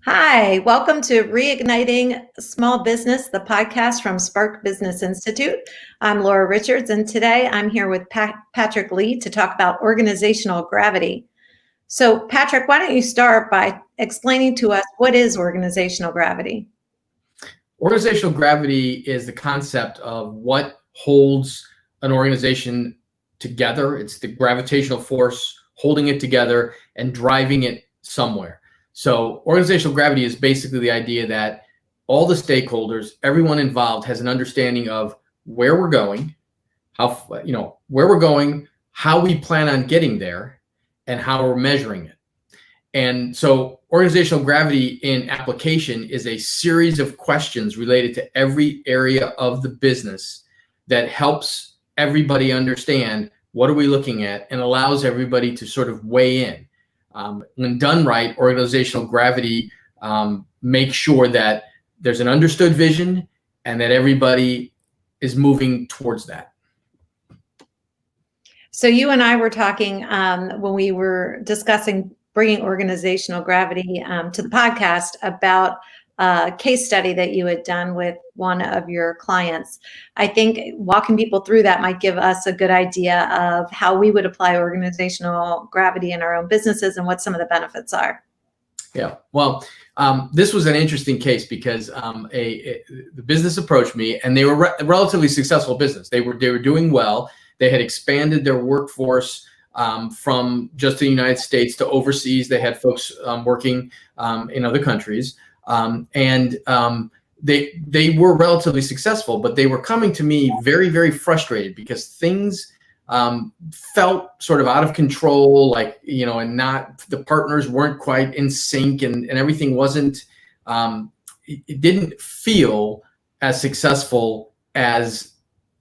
Hi, welcome to Reigniting Small Business, the podcast from Spark Business Institute. I'm Laura Richards, and today I'm here with Patrick Lee to talk about organizational gravity. So, Patrick, why don't you start by explaining to us what is organizational gravity? Organizational gravity is the concept of what holds an organization together. It's the gravitational force holding it together and driving it somewhere. So organizational gravity is basically the idea that all the stakeholders, everyone involved, has an understanding of where we're going, how we plan on getting there, and how we're measuring it. And so organizational gravity in application is a series of questions related to every area of the business that helps everybody understand what are we looking at and allows everybody to sort of weigh in. When done right, organizational gravity makes sure that there's an understood vision and that everybody is moving towards that. So you and I were talking when we were discussing bringing organizational gravity to the podcast about a case study that you had done with one of your clients. I think walking people through that might give us a good idea of how we would apply organizational gravity in our own businesses and what some of the benefits are. Yeah, well, this was an interesting case because the business approached me, and they were a relatively successful business. They were doing well. They had expanded their workforce from just the United States to overseas. They had folks working in other countries, and they were relatively successful. But they were coming to me very, very frustrated because things felt sort of out of control, and the partners weren't quite in sync, and everything wasn't. It didn't feel as successful as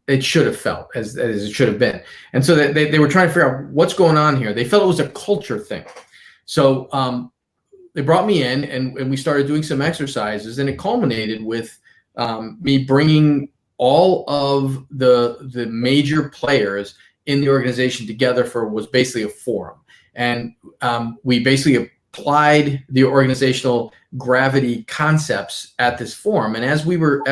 it should have felt, as it should have been. And so they were trying to figure out what's going on here. They felt it was a culture thing. So they brought me in and we started doing some exercises, and it culminated with me bringing all of the major players in the organization together for what was basically a forum. And we basically applied the organizational gravity concepts at this forum. And as we were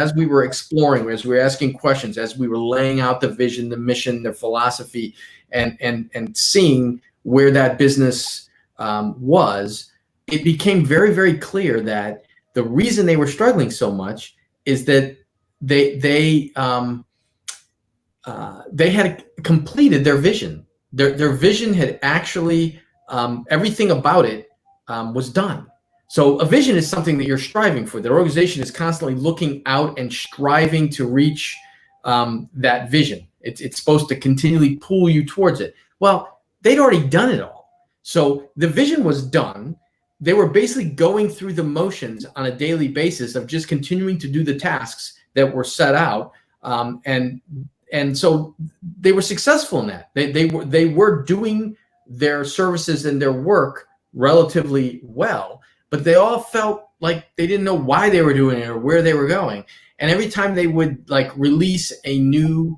exploring, as we were asking questions, as we were laying out the vision, the mission, the philosophy, and seeing where that business was, it became very, very clear that the reason they were struggling so much is that they had completed their vision. Their vision had actually everything about it was done. So a vision is something that you're striving for. The organization is constantly looking out and striving to reach that vision. It's supposed to continually pull you towards it. Well, they'd already done it all. So the vision was done. They were basically going through the motions on a daily basis of just continuing to do the tasks that were set out. And so they were successful in that. They were doing their services and their work relatively well, but they all felt like they didn't know why they were doing it or where they were going. And every time they would release a new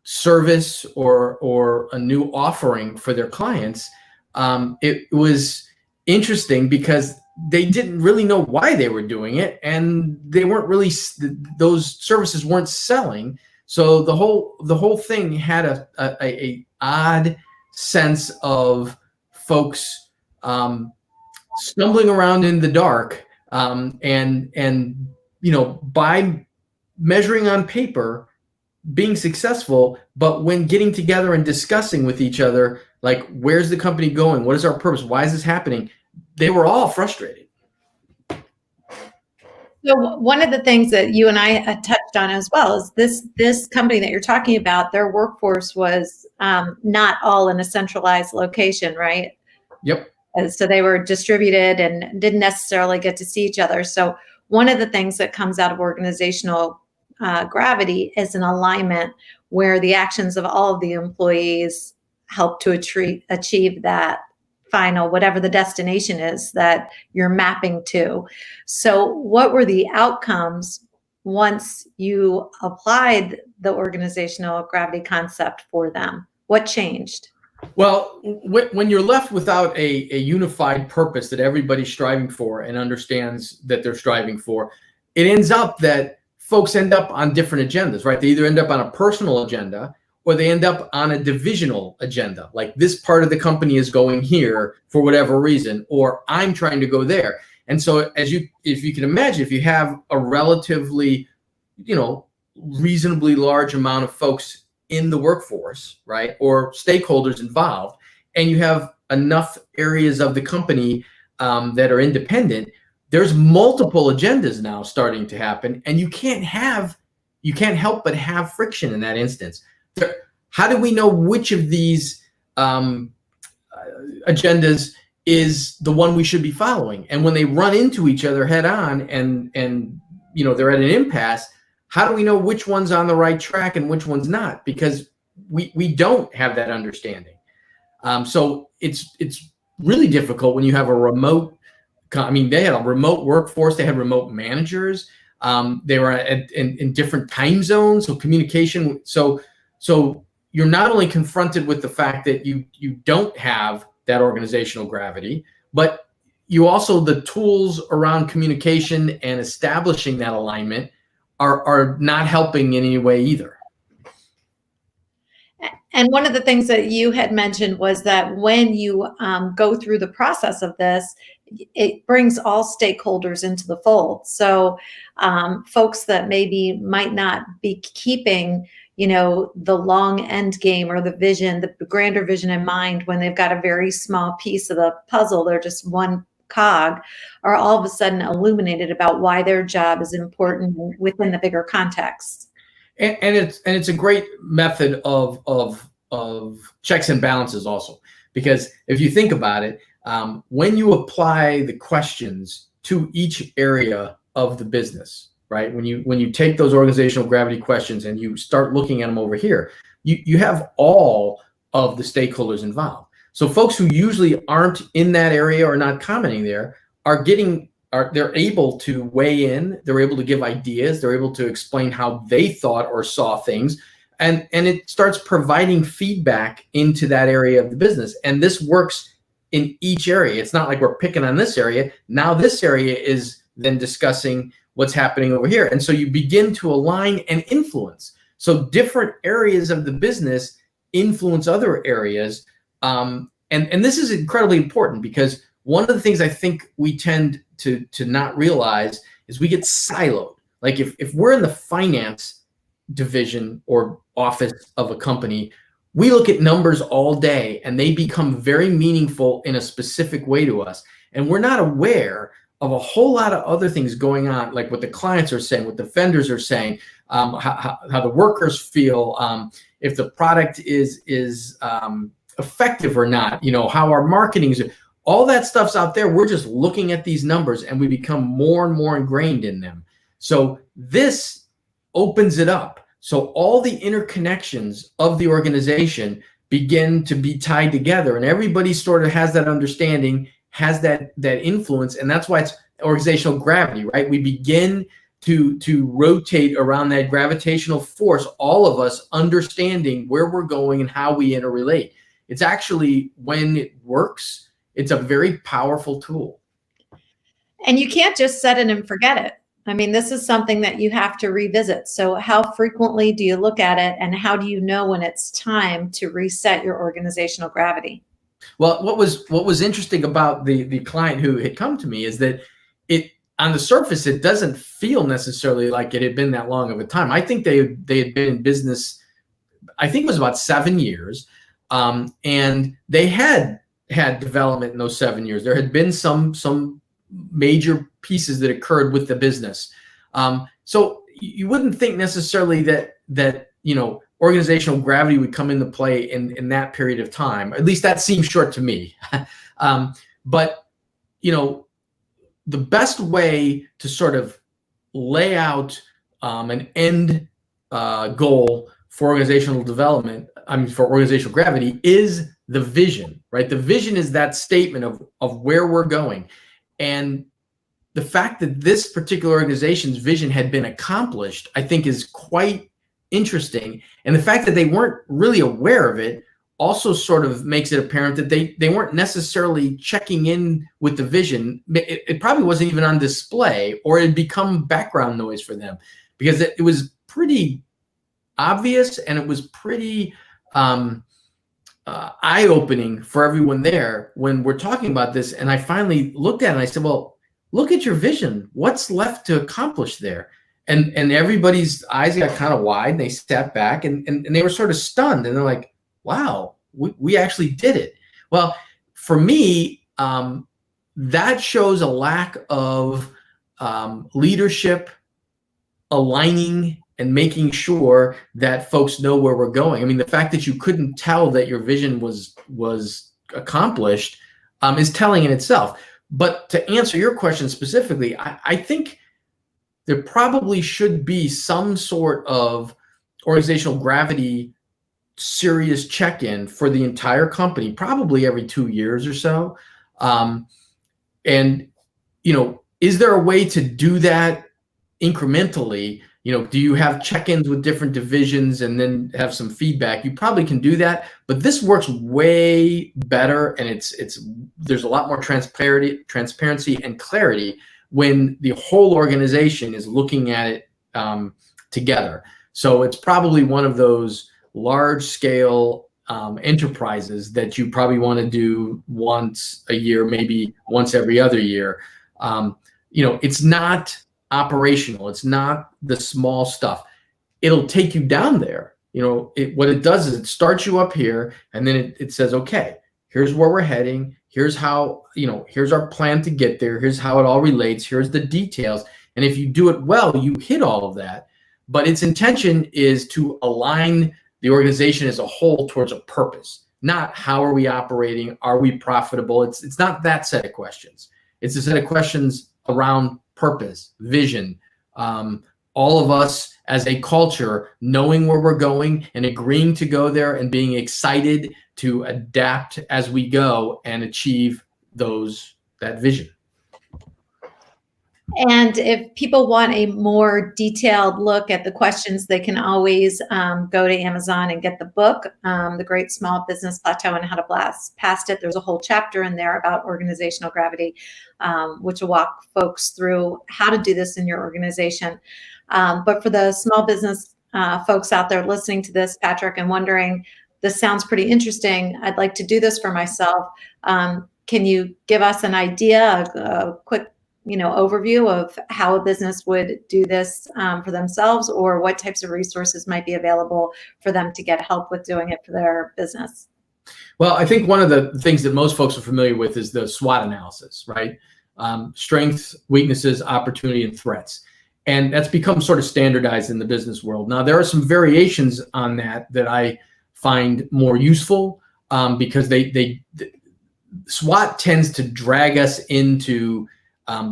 service or a new offering for their clients, it was interesting because they didn't really know why they were doing it, and they weren't really, those services weren't selling. So the whole thing had a odd sense of folks stumbling around in the dark, and by measuring on paper being successful, but when getting together and discussing with each other, like, where's the company going? What is our purpose? Why is this happening? They were all frustrated. So one of the things that you and I touched on as well is this company that you're talking about, their workforce was not all in a centralized location, right? Yep. So they were distributed and didn't necessarily get to see each other. So one of the things that comes out of organizational gravity is an alignment where the actions of all of the employees help to achieve that final, whatever the destination is that you're mapping to. So what were the outcomes once you applied the organizational gravity concept for them? What changed? Well, when you're left without a unified purpose that everybody's striving for and understands that they're striving for, it ends up that folks end up on different agendas, right? They either end up on a personal agenda or they end up on a divisional agenda. Like this part of the company is going here for whatever reason, or I'm trying to go there. And so if you can imagine, if you have a relatively, reasonably large amount of folks in the workforce, right, or stakeholders involved, and you have enough areas of the company that are independent, there's multiple agendas now starting to happen, and you can't help but have friction in that instance. How do we know which of these agendas is the one we should be following? And when they run into each other head on and they're at an impasse, how do we know which one's on the right track and which one's not? Because we don't have that understanding. So it's really difficult when you have a remote. I mean, they had a remote workforce. They had remote managers. They were in different time zones. So communication. So you're not only confronted with the fact that you don't have that organizational gravity, but you also, the tools around communication and establishing that alignment are not helping in any way either. And one of the things that you had mentioned was that when you go through the process of this, it brings all stakeholders into the fold. So folks that maybe might not be keeping, the long end game or the vision, the grander vision in mind when they've got a very small piece of the puzzle, they're just one cog, are all of a sudden illuminated about why their job is important within the bigger context. And it's a great method of checks and balances also, because if you think about it, when you apply the questions to each area of the business, right? When you take those organizational gravity questions and you start looking at them over here, you have all of the stakeholders involved. So folks who usually aren't in that area or not commenting there they're able to weigh in, they're able to give ideas, they're able to explain how they thought or saw things, and it starts providing feedback into that area of the business. And this works in each area. It's not like we're picking on this area. Now this area is then discussing what's happening over here. And so you begin to align and influence. So different areas of the business influence other areas. And this is incredibly important, because one of the things I think we tend to not realize is we get siloed. Like if we're in the finance division or office of a company, we look at numbers all day and they become very meaningful in a specific way to us. And we're not aware of a whole lot of other things going on, like what the clients are saying, what the vendors are saying, how the workers feel, if the product is effective or not, how our marketing is. All that stuff's out there. We're just looking at these numbers and we become more and more ingrained in them. So this opens it up. So all the interconnections of the organization begin to be tied together, and everybody sort of has that understanding, has that influence. And that's why it's organizational gravity, right? We begin to rotate around that gravitational force, all of us understanding where we're going and how we interrelate. It's actually, when it works, it's a very powerful tool. And you can't just set it and forget it. I mean, this is something that you have to revisit. So how frequently do you look at it, and how do you know when it's time to reset your organizational gravity? Well, what was interesting about the client who had come to me is that on the surface, it doesn't feel necessarily like it had been that long of a time. I think they had been in business, I think it was about 7 years, and they had development in those 7 years. There had been some major pieces that occurred with the business. So you wouldn't think necessarily that organizational gravity would come into play in that period of time. At least that seems short to me. But the best way to sort of lay out an end goal for organizational development, for organizational gravity, is the vision, right? The vision is that statement of where we're going. And the fact that this particular organization's vision had been accomplished, I think, is quite interesting. And the fact that they weren't really aware of it also sort of makes it apparent that they weren't necessarily checking in with the vision. It probably wasn't even on display, or it had become background noise for them, because it was pretty obvious, and it was pretty eye-opening for everyone there when we're talking about this. And I finally looked at it and I said, well, look at your vision. What's left to accomplish there? And everybody's eyes got kind of wide, and they sat back, and they were sort of stunned, and they're like, wow, we actually did it. Well, for me, that shows a lack of leadership aligning and making sure that folks know where we're going. I mean, the fact that you couldn't tell that your vision was accomplished is telling in itself. But to answer your question specifically, I think there probably should be some sort of organizational gravity serious check-in for the entire company, probably every 2 years or so. And, is there a way to do that incrementally? Do you have check-ins with different divisions and then have some feedback? You probably can do that, but this works way better, and there's a lot more transparency and clarity when the whole organization is looking at it together. So it's probably one of those large-scale enterprises that you probably want to do once a year, maybe once every other year. It's not operational. It's not the small stuff. It'll take you down there. What it does is it starts you up here, and then it says, okay, here's where we're heading. Here's how, here's our plan to get there. Here's how it all relates. Here's the details. And if you do it well, you hit all of that. But its intention is to align the organization as a whole towards a purpose, not how are we operating? Are we profitable? It's not that set of questions. It's a set of questions around purpose, vision, all of us as a culture knowing where we're going and agreeing to go there and being excited to adapt as we go and achieve that vision. And if people want a more detailed look at the questions, they can always go to Amazon and get the book, The Great Small Business Plateau and How to Blast Past It. There's a whole chapter in there about organizational gravity, which will walk folks through how to do this in your organization. But for the small business folks out there listening to this, Patrick, and wondering, this sounds pretty interesting, I'd like to do this for myself. Can you give us an idea, a quick overview of how a business would do this for themselves, or what types of resources might be available for them to get help with doing it for their business? Well, I think one of the things that most folks are familiar with is the SWOT analysis, right? Strengths, weaknesses, opportunity, and threats. And that's become sort of standardized in the business world. Now, there are some variations on that I find more useful because SWOT tends to drag us into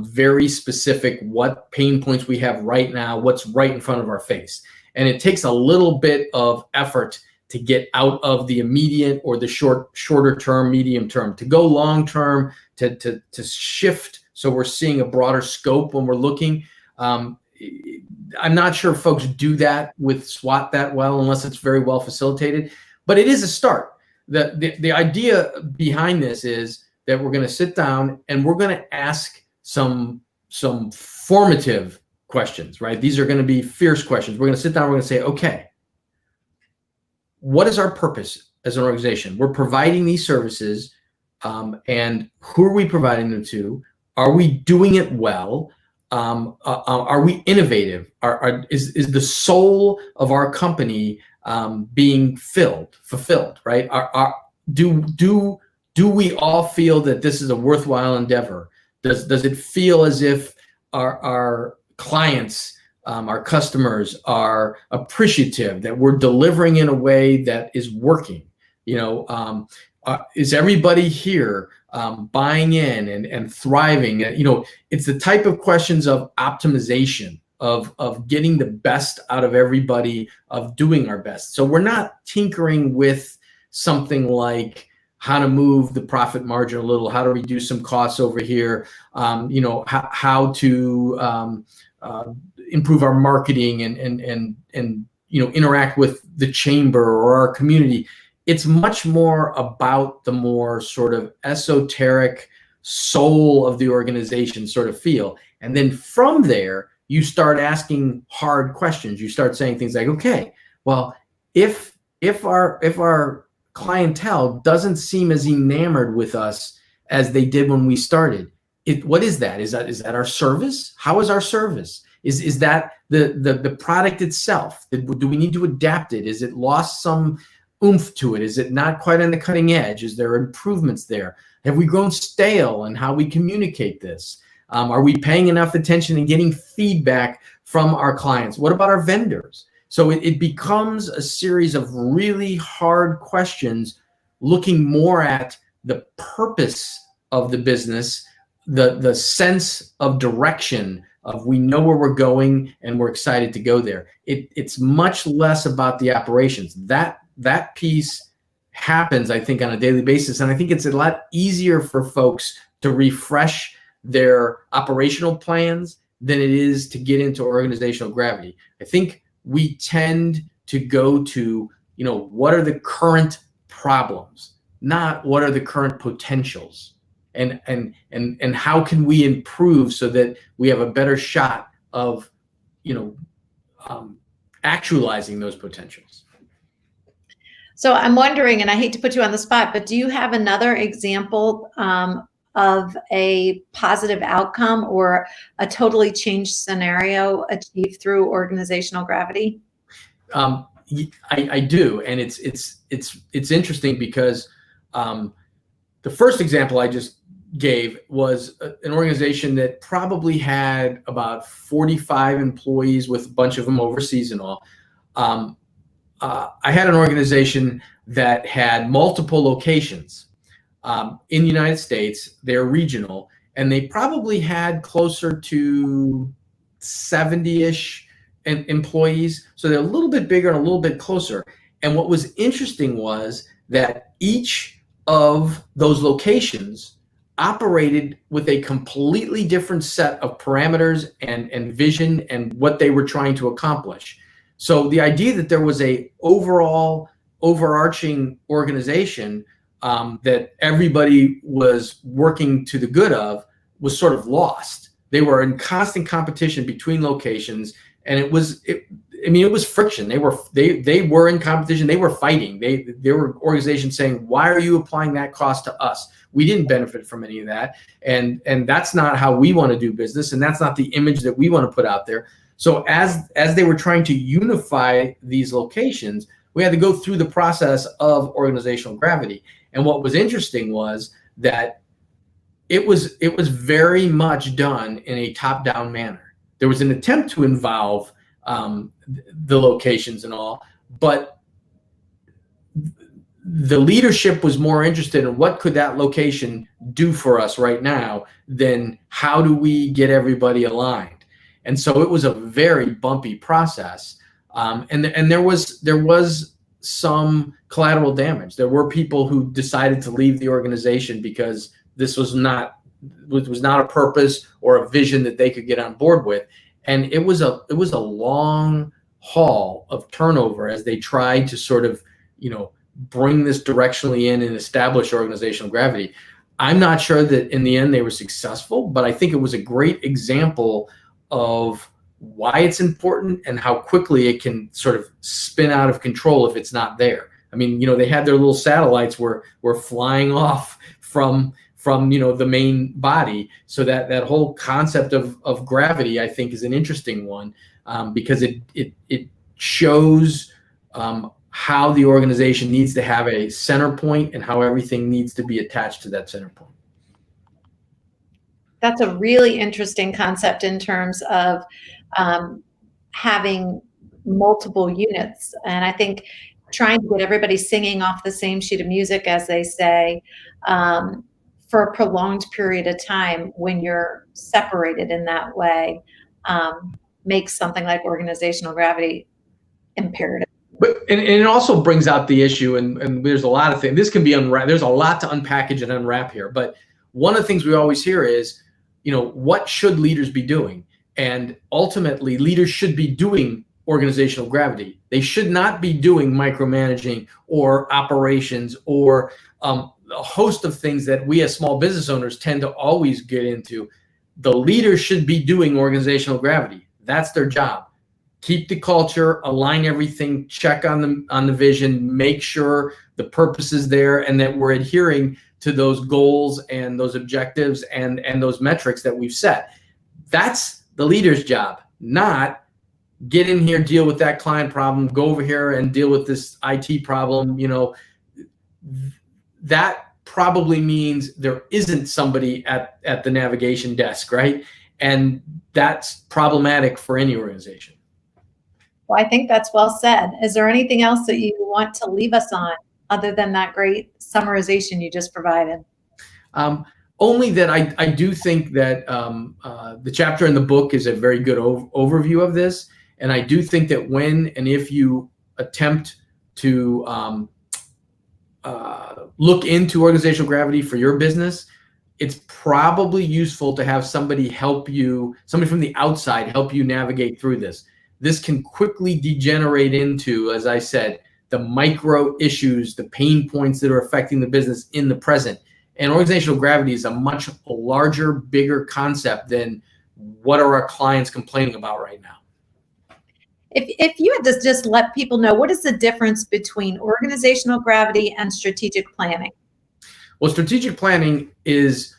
very specific what pain points we have right now, what's right in front of our face. And it takes a little bit of effort to get out of the immediate or the shorter term, medium term, to go long term, to shift so we're seeing a broader scope when we're looking. I'm not sure folks do that with SWOT that well unless it's very well facilitated, but it is a start. The idea behind this is that we're going to sit down and we're going to ask some formative questions, right? These are going to be fierce questions. We're going to sit down, we're going to say, okay, what is our purpose as an organization? We're providing these services, and who are we providing them to? Are we doing it well? Are we innovative? Is the soul of our company being fulfilled, right? Do we all feel that this is a worthwhile endeavor? Does it feel as if our clients, our customers are appreciative that we're delivering in a way that is working? Is everybody here buying in and thriving? It's the type of questions of optimization, of getting the best out of everybody, of doing our best. So we're not tinkering with something like how to move the profit margin a little, how to reduce some costs over here, how to improve our marketing and interact with the chamber or our community. it's much more about the more sort of esoteric soul of the organization sort of feel. And then from there, you start asking hard questions. You start saying things like, okay, well, if our clientele doesn't seem as enamored with us as they did when we started, what is that? Is that our service? How is our service? Is that the product itself? Do we need to adapt it? Is it lost some oomph to it? Is it not quite on the cutting edge? Is there improvements there? Have we grown stale in how we communicate this? Are we paying enough attention and getting feedback from our clients? What about our vendors? So it becomes a series of really hard questions, looking more at the purpose of the business, the sense of direction of we know where we're going and we're excited to go there. It's much less about the operations. That piece happens, I think, on a daily basis. And I think it's a lot easier for folks to refresh their operational plans than it is to get into organizational gravity. I think we tend to go to, what are the current problems, not what are the current potentials, and how can we improve so that we have a better shot of, actualizing those potentials. So I'm wondering, and I hate to put you on the spot, but do you have another example of a positive outcome or a totally changed scenario achieved through organizational gravity? I do, and it's interesting because the first example I just gave was an organization that probably had about 45 employees, with a bunch of them overseas and all. I had an organization that had multiple locations in the United States. They're regional, and they probably had closer to 70-ish employees. So they're a little bit bigger and a little bit closer. And what was interesting was that each of those locations operated with a completely different set of parameters and vision and what they were trying to accomplish. So the idea that there was a overall overarching organization that everybody was working to the good of was sort of lost. They were in constant competition between locations, and it was friction. They were in competition. They were fighting. There were organizations saying, "Why are you applying that cost to us? We didn't benefit from any of that, and that's not how we want to do business, and that's not the image that we want to put out there." So as they were trying to unify these locations, we had to go through the process of organizational gravity. And what was interesting was that it was very much done in a top-down manner. There was an attempt to involve the locations and all, but the leadership was more interested in what could that location do for us right now than how do we get everybody aligned. And so it was a very bumpy process, and there was some collateral damage. There were people who decided to leave the organization because this was not a purpose or a vision that they could get on board with, and it was a long haul of turnover as they tried to sort of bring this directionally in and establish organizational gravity. I'm not sure that in the end they were successful, but I think it was a great example of why it's important and how quickly it can sort of spin out of control if it's not there. I mean, they had their little satellites were flying off from the main body. So that whole concept of gravity, I think, is an interesting one because it shows how the organization needs to have a center point and how everything needs to be attached to that center point. That's a really interesting concept in terms of having multiple units. And I think trying to get everybody singing off the same sheet of music, as they say, for a prolonged period of time when you're separated in that way makes something like organizational gravity imperative. But and it also brings out the issue, and there's a lot of things. This can be unwrapped. There's a lot to unpackage and unwrap here. But one of the things we always hear is, what should leaders be doing? And ultimately, leaders should be doing organizational gravity. They should not be doing micromanaging or operations or a host of things that we as small business owners tend to always get into. The leaders should be doing organizational gravity. That's their job. Keep the culture, align everything, check on the vision, make sure the purpose is there and that we're adhering to those goals and those objectives and those metrics that we've set. That's the leader's job, not get in here, deal with that client problem, go over here and deal with this IT problem. You know, that probably means there isn't somebody at the navigation desk, right? And that's problematic for any organization. Well, I think that's well said. Is there anything else that you want to leave us on other than that great summarization you just provided? Only that I do think that the chapter in the book is a very good overview of this. And I do think that when and if you attempt to look into organizational gravity for your business, it's probably useful to have somebody help you, somebody from the outside help you navigate through this. This can quickly degenerate into, as I said, the micro issues, the pain points that are affecting the business in the present. And organizational gravity is a much larger, bigger concept than what are our clients complaining about right now. If you had to just let people know, what is the difference between organizational gravity and strategic planning? Well, strategic planning is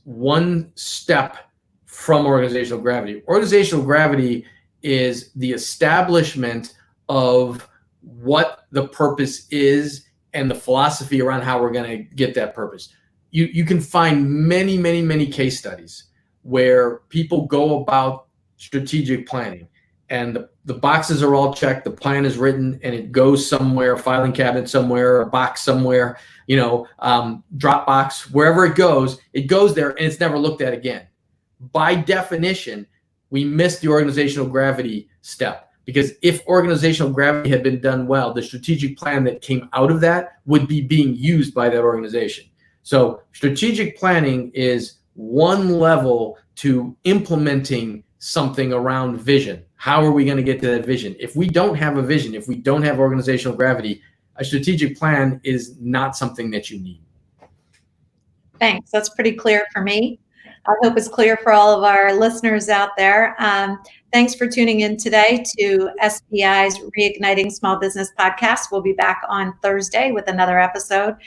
one step from organizational gravity. Organizational gravity is the establishment of what the purpose is and the philosophy around how we're going to get that purpose. You can find many, many, many case studies where people go about strategic planning and the boxes are all checked, the plan is written, and it goes somewhere, a filing cabinet somewhere, a box somewhere, you know, Dropbox, wherever it goes there and it's never looked at again. By definition, we missed the organizational gravity step, because if organizational gravity had been done well, the strategic plan that came out of that would be being used by that organization. So strategic planning is one level to implementing something around vision. How are we going to get to that vision? If we don't have a vision, if we don't have organizational gravity, a strategic plan is not something that you need. Thanks. That's pretty clear for me. I hope it's clear for all of our listeners out there. Thanks for tuning in today to SPI's Reigniting Small Business podcast. We'll be back on Thursday with another episode.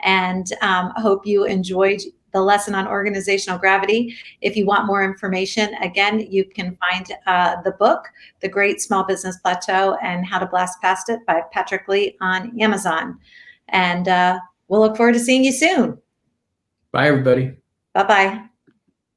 And I hope you enjoyed the lesson on organizational gravity. If you want more information, again, you can find the book, The Great Small Business Plateau and How to Blast Past It by Patrick Lee on Amazon. And we'll look forward to seeing you soon. Bye, everybody. Bye-bye.